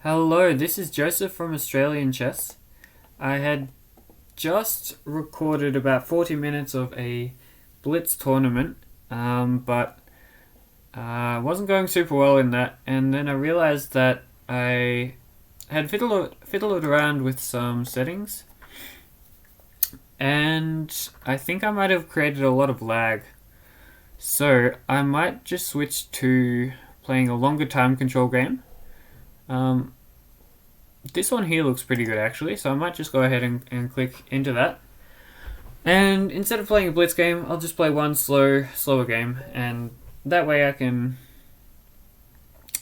Hello, this is Joseph from Australian Chess. I had just recorded about 40 minutes of a Blitz tournament, but wasn't going super well in that, and then I realized that I had fiddled around with some settings, and I think I might have created a lot of lag. So I might just switch to playing a longer time control game. Um, this one here looks pretty good actually, so I might just go ahead and click into that. And instead of playing a blitz game, I'll just play one slower game, and that way I can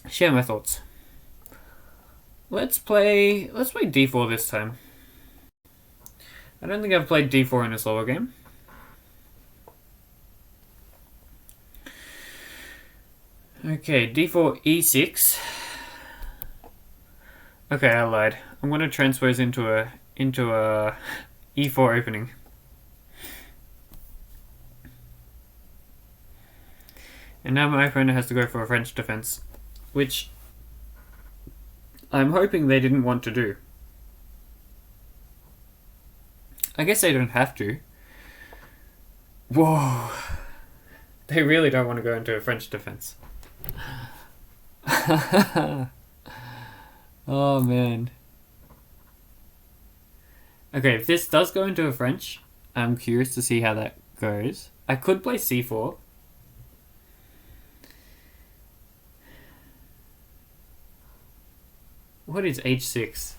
share my thoughts. Let's play d4 this time. I don't think I've played d4 in a slower game. Okay, d4 e6. Okay, I lied. I'm going to transpose into a e4 opening. And now my opponent has to go for a French defense, which I'm hoping they didn't want to do. I guess they don't have to. Whoa. They really don't want to go into a French defense. Oh man. Okay, if this does go into a French, I'm curious to see how that goes. I could play c4. What is h6?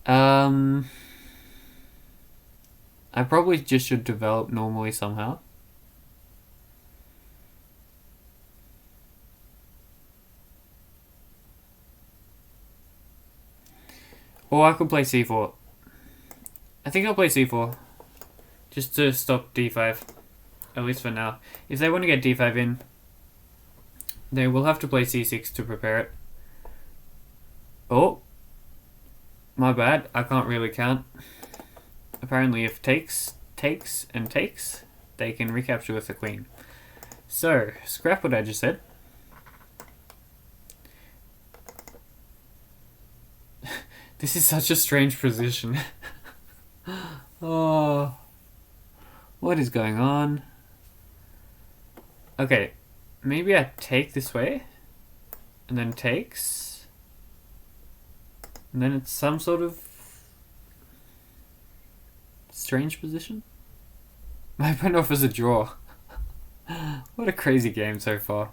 I probably just should develop normally somehow. Or I could play c4. I think I'll play c4. Just to stop d5. At least for now. If they want to get d5 in, they will have to play c6 to prepare it. Oh. My bad. I can't really count. Apparently if takes, and takes, they can recapture with the queen. So, scrap what I just said. This is such a strange position. Oh. What is going on? Okay. Maybe I take this way. And then takes. And then it's some sort of strange position. My opponent offers a draw. What a crazy game so far.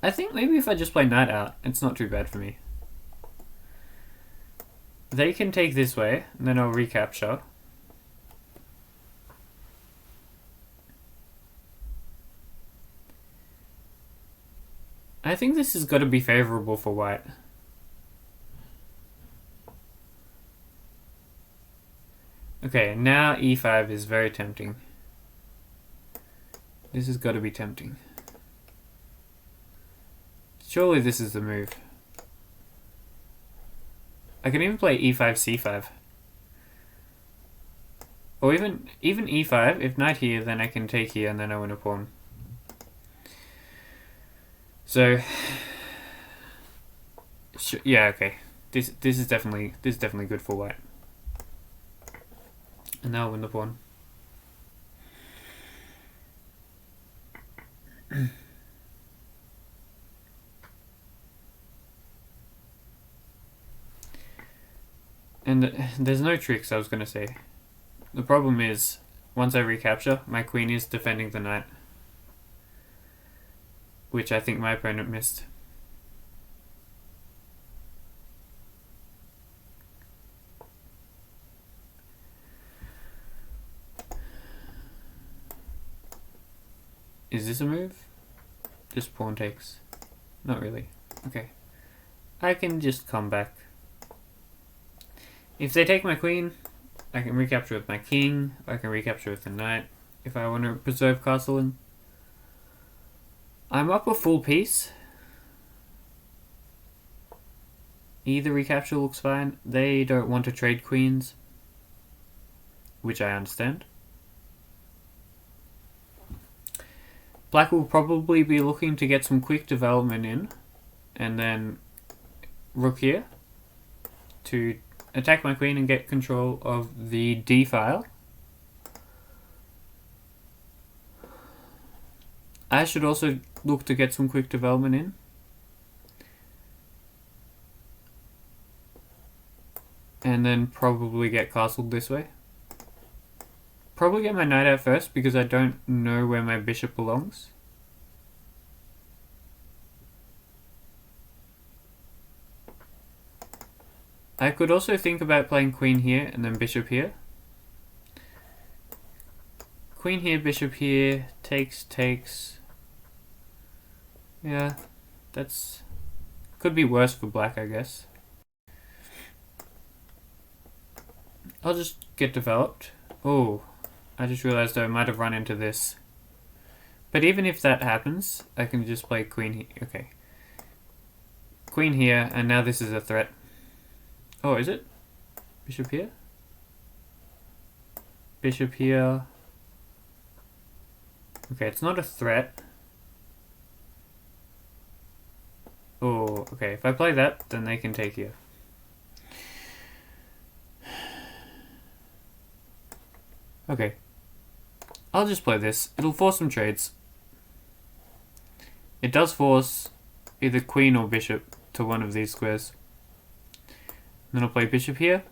I think maybe if I just play knight out, it's not too bad for me. They can take this way, and then I'll recapture. I think this has got to be favourable for white. Okay, now e5 is very tempting. This has got to be tempting. Surely this is the move. I can even play e5, c5. Or even e5. If knight here, then I can take here and then I win a pawn. So, yeah, okay. This is definitely good for white. And now I'll win the pawn. And there's no tricks, I was going to say. The problem is, once I recapture, my queen is defending the knight. Which I think my opponent missed. Is this a move? Just pawn takes. Not really. Okay. I can just come back. If they take my queen, I can recapture with my king. I can recapture with the knight. If I want to preserve castling. I'm up a full piece. Either recapture looks fine. They don't want to trade queens. Which I understand. Black will probably be looking to get some quick development in, and then rook here to attack my queen and get control of the d file. I should also look to get some quick development in. And then probably get castled this way. Probably get my knight out first because I don't know where my bishop belongs. I could also think about playing queen here and then bishop here. Queen here, bishop here, takes. Yeah, that's could be worse for black, I guess. I'll just get developed. Oh, I just realized I might have run into this. But even if that happens, I can just play queen here. Okay. Queen here, and now this is a threat. Oh, is it? Bishop here? Bishop here. Okay, it's not a threat. Oh, okay. If I play that, then they can take here. Okay. I'll just play this. It'll force some trades. It does force either queen or bishop to one of these squares. Then I'll play bishop here.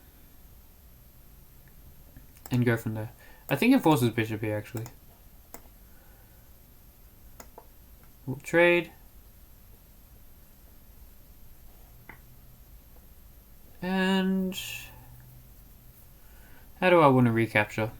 And go from there. I think it forces bishop here, actually. We'll trade. And how do I want to recapture?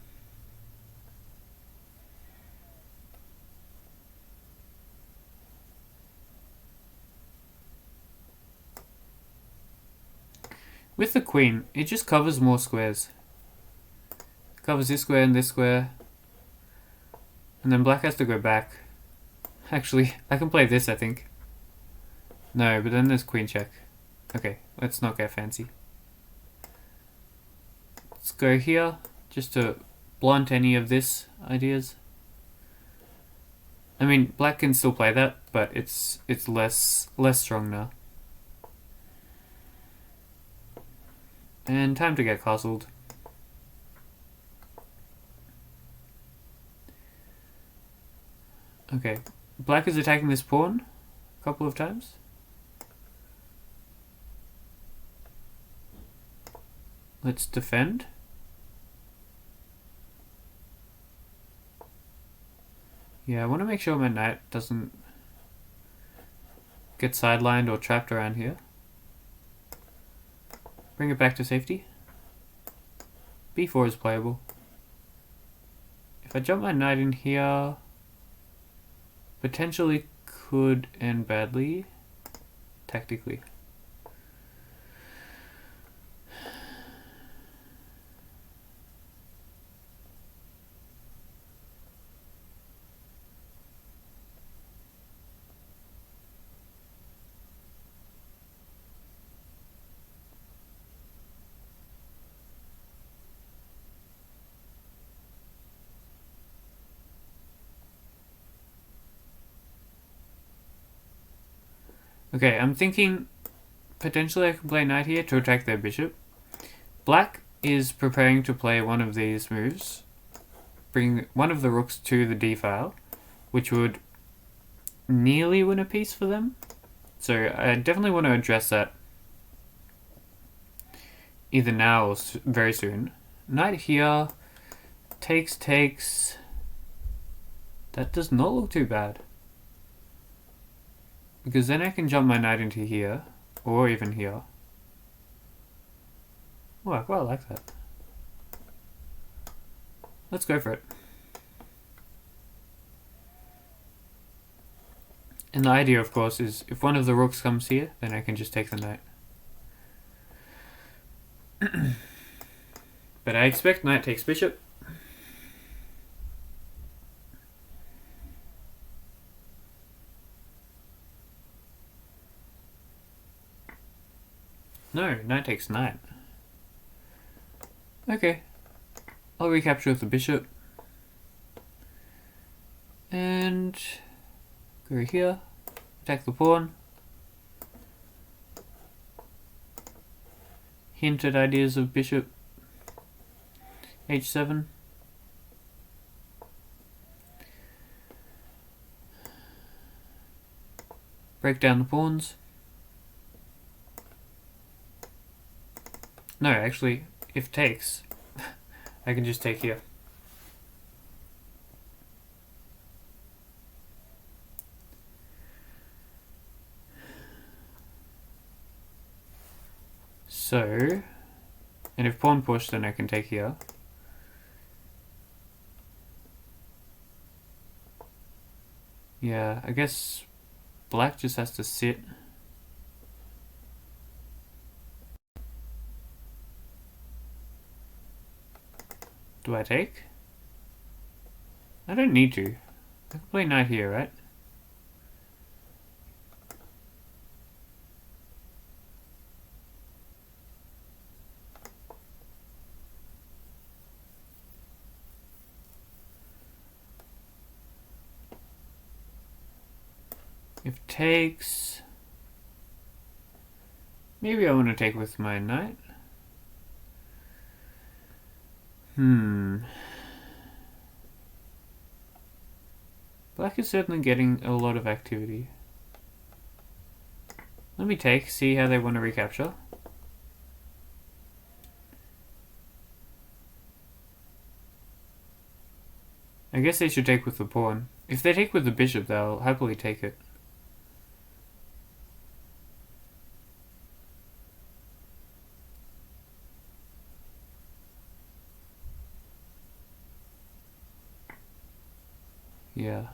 With the queen, it just covers more squares. Covers this square and this square. And then black has to go back. Actually, I can play this, I think. No, but then there's queen check. Okay, let's not get fancy. Let's go here, just to blunt any of this ideas. I mean, black can still play that, but it's less strong now. And time to get castled. Okay, black is attacking this pawn a couple of times. Let's defend. Yeah, I want to make sure my knight doesn't get sidelined or trapped around here. Bring it back to safety. b4 is playable. If I jump my knight in here, potentially could end badly, tactically. Okay, I'm thinking potentially I can play knight here to attack their bishop. Black is preparing to play one of these moves, bring one of the rooks to the d file, which would nearly win a piece for them. So I definitely want to address that either now or very soon. Knight here, takes. That does not look too bad. Because then I can jump my knight into here, or even here. Oh, I quite like that. Let's go for it. And the idea, of course, is if one of the rooks comes here, then I can just take the knight. But I expect knight takes bishop. No, knight takes knight. Okay. I'll recapture with the bishop. And Go here. Attack the pawn. Hinted ideas of bishop h7. Break down the pawns. No, actually, if takes, I can just take here. So, and if pawn push, then I can take here. Yeah, I guess black just has to sit. Do I take? I don't need to. I can play knight here, right? If takes... Maybe I want to take with my knight. Black is certainly getting a lot of activity. Let me take, see how they want to recapture. I guess they should take with the pawn. If they take with the bishop, they'll happily take it. Yeah.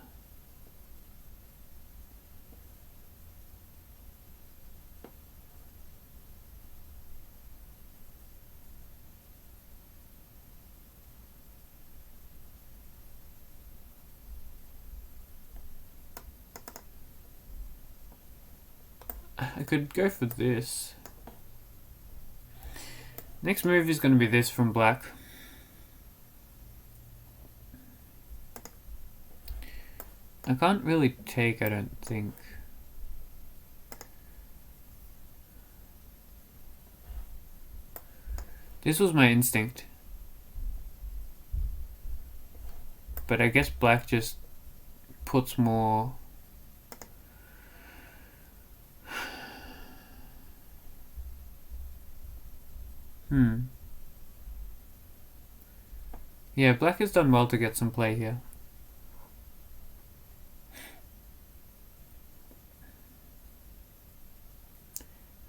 I could go for this. Next move is going to be this from black. I can't really take, I don't think. This was my instinct. But I guess black just puts more... Yeah, black has done well to get some play here.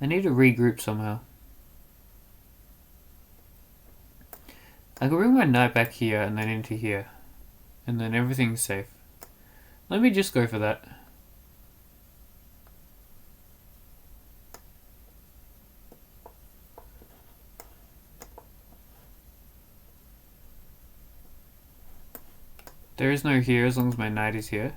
I need to regroup somehow. I could bring my knight back here and then into here. And then everything's safe. Let me just go for that. There is no here as long as my knight is here.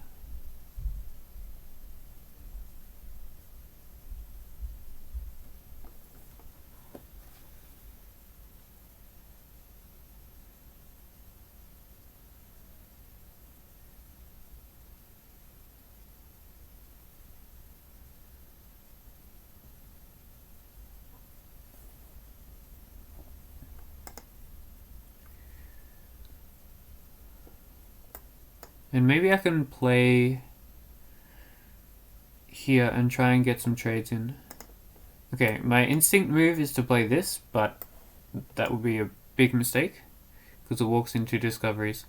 And maybe I can play here and try and get some trades in. Okay, my instinct move is to play this, but that would be a big mistake because it walks into discoveries.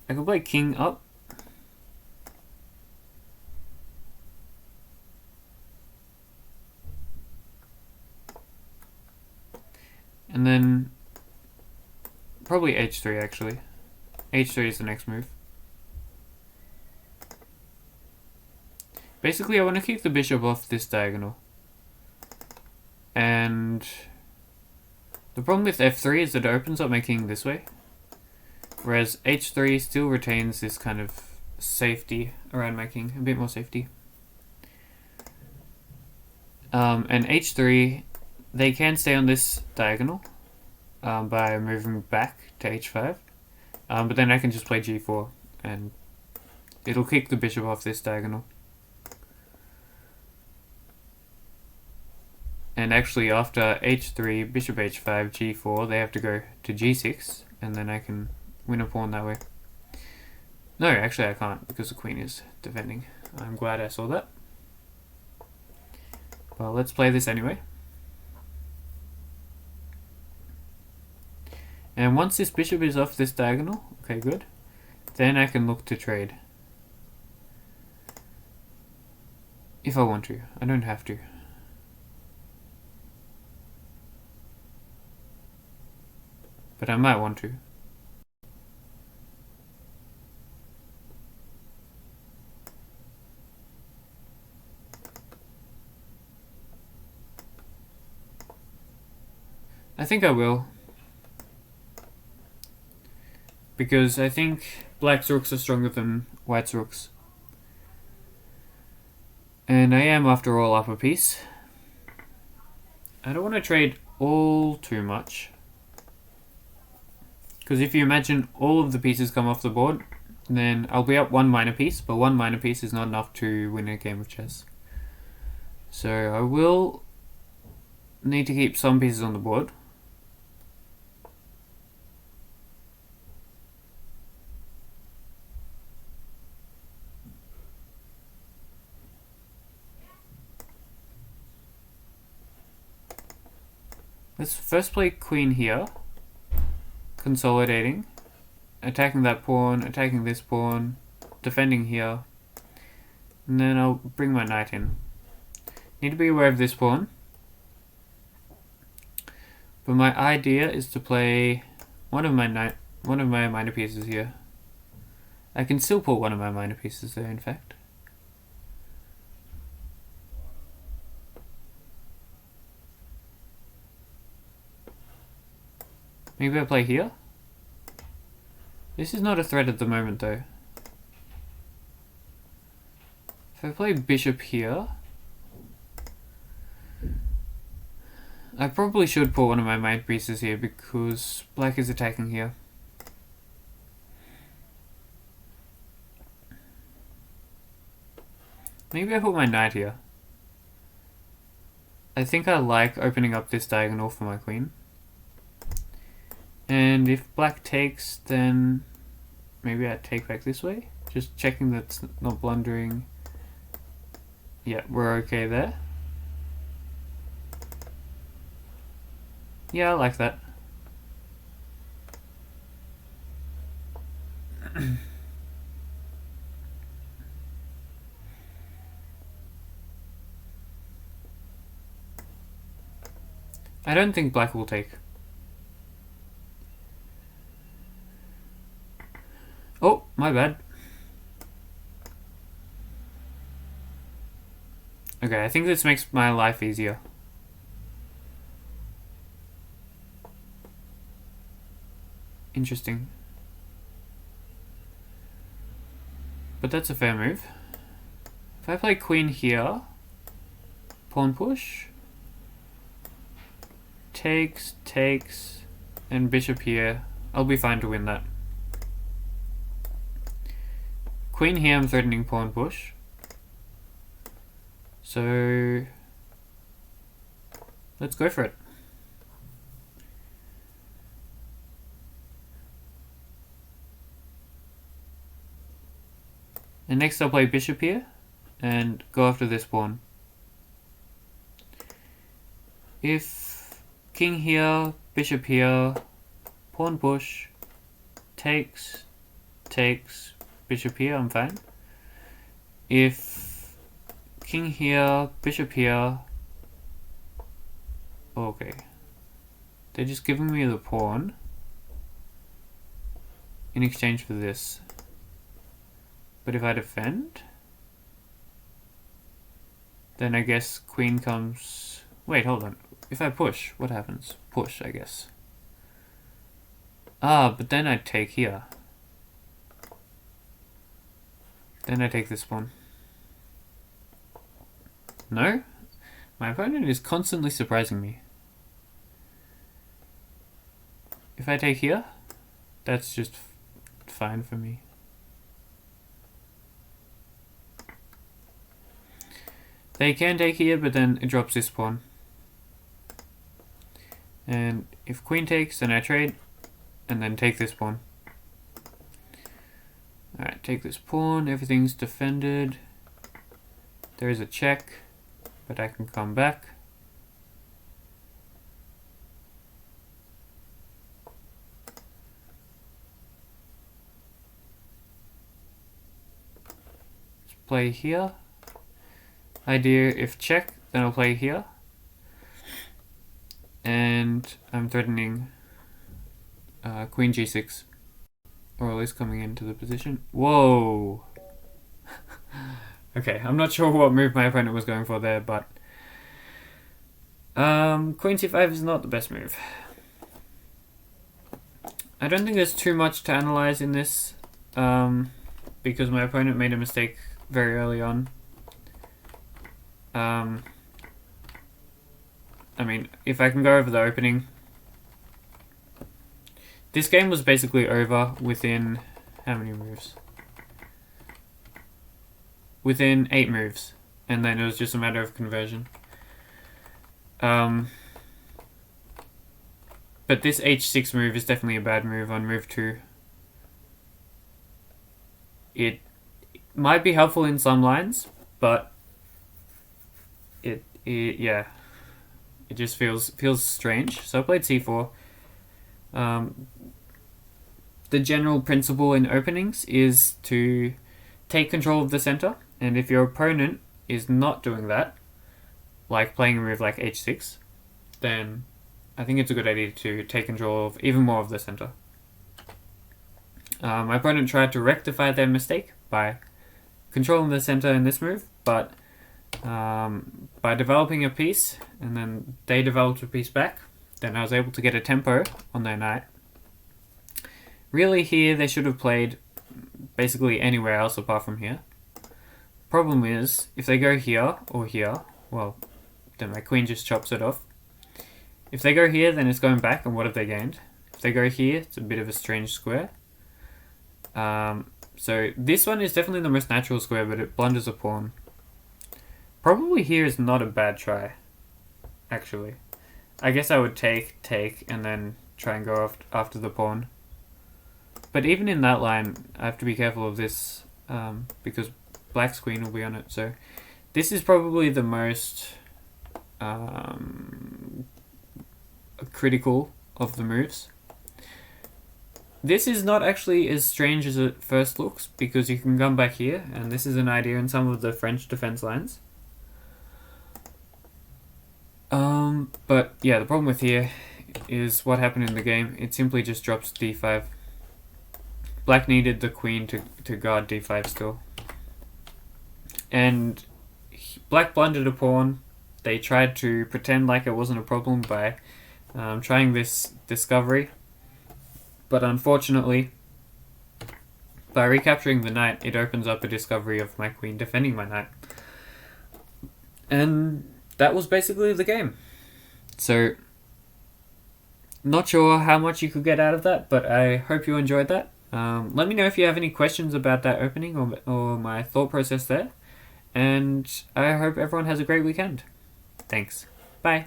I can play king up. And then probably h3 actually. h3 is the next move. Basically I want to keep the bishop off this diagonal. And the problem with f3 is that it opens up my king this way. Whereas h3 still retains this kind of safety around my king, a bit more safety. And h3, they can stay on this diagonal by moving back to h5. But then I can just play g4 and it'll kick the bishop off this diagonal. And actually after h3, bishop h5, g4, they have to go to g6, and then I can win a pawn that way. No, actually I can't, because the queen is defending. I'm glad I saw that. Well, let's play this anyway. And once this bishop is off this diagonal, okay, good, then I can look to trade. If I want to. I don't have to. But I might want to. I think I will. Because I think black's rooks are stronger than white's rooks. And I am, after all, up a piece. I don't want to trade all too much. Because if you imagine all of the pieces come off the board, then I'll be up one minor piece, but one minor piece is not enough to win a game of chess. So I will need to keep some pieces on the board. Let's first play queen here, consolidating, attacking that pawn, attacking this pawn, defending here, and then I'll bring my knight in. Need to be aware of this pawn, but my idea is to play one of my minor pieces here. I can still pull one of my minor pieces there, in fact. Maybe I play here? This is not a threat at the moment though. If I play bishop here, I probably should pull one of my minor pieces here because black is attacking here. Maybe I put my knight here. I think I like opening up this diagonal for my queen. And if black takes, then maybe I take back this way. Just checking that's not blundering. Yeah, we're okay there. Yeah, I like that. I don't think black will take. Oh, my bad. Okay, I think this makes my life easier. Interesting. But that's a fair move. If I play queen here, pawn push, takes, and bishop here, I'll be fine to win that. Queen here, I'm threatening pawn push. So let's go for it. And next I'll play bishop here and go after this pawn. If king here, bishop here, pawn push, takes, bishop here, I'm fine. If king here, bishop here, okay. They're just giving me the pawn in exchange for this. But if I defend, then I guess queen comes... Wait, hold on. If I push, what happens? Push, I guess. Ah, but then I take here. Then I take this pawn. No? My opponent is constantly surprising me. If I take here, that's just fine for me. They can take here, but then it drops this pawn. And if queen takes, then I trade, and then take this pawn. Alright, take this pawn, everything's defended. There is a check, but I can come back. Let's play here. Idea, if check, then I'll play here. And I'm threatening queen g6. Or at least coming into the position. Whoa! Okay, I'm not sure what move my opponent was going for there, but queen c5 is not the best move. I don't think there's too much to analyze in this, because my opponent made a mistake very early on. I mean, if I can go over the opening, this game was basically over within how many moves? Within 8 moves, and then it was just a matter of conversion. But this h6 move is definitely a bad move on move 2. It might be helpful in some lines, but yeah, it just feels strange. So I played c4. The general principle in openings is to take control of the center, and if your opponent is not doing that, like playing a move like h6, then I think it's a good idea to take control of even more of the center. My opponent tried to rectify their mistake by controlling the center in this move, but by developing a piece, and then they developed a piece back, then I was able to get a tempo on their knight. Really here they should have played basically anywhere else apart from here. Problem is, if they go here or here, well, then my queen just chops it off. If they go here, then it's going back, and what have they gained? If they go here, it's a bit of a strange square. So this one is definitely the most natural square, but it blunders a pawn. Probably here is not a bad try, actually. I guess I would take, and then try and go after the pawn. But even in that line, I have to be careful of this, because black's queen will be on it. So this is probably the most critical of the moves. This is not actually as strange as it first looks, because you can come back here, and this is an idea in some of the French defense lines. But yeah, the problem with here is what happened in the game. It simply just drops d5. Black needed the queen to guard d5 still. And black blundered a pawn. They tried to pretend like it wasn't a problem by trying this discovery. But unfortunately, by recapturing the knight, it opens up a discovery of my queen defending my knight. And that was basically the game. So, not sure how much you could get out of that, but I hope you enjoyed that. Let me know if you have any questions about that opening or my thought process there. And I hope everyone has a great weekend. Thanks. Bye.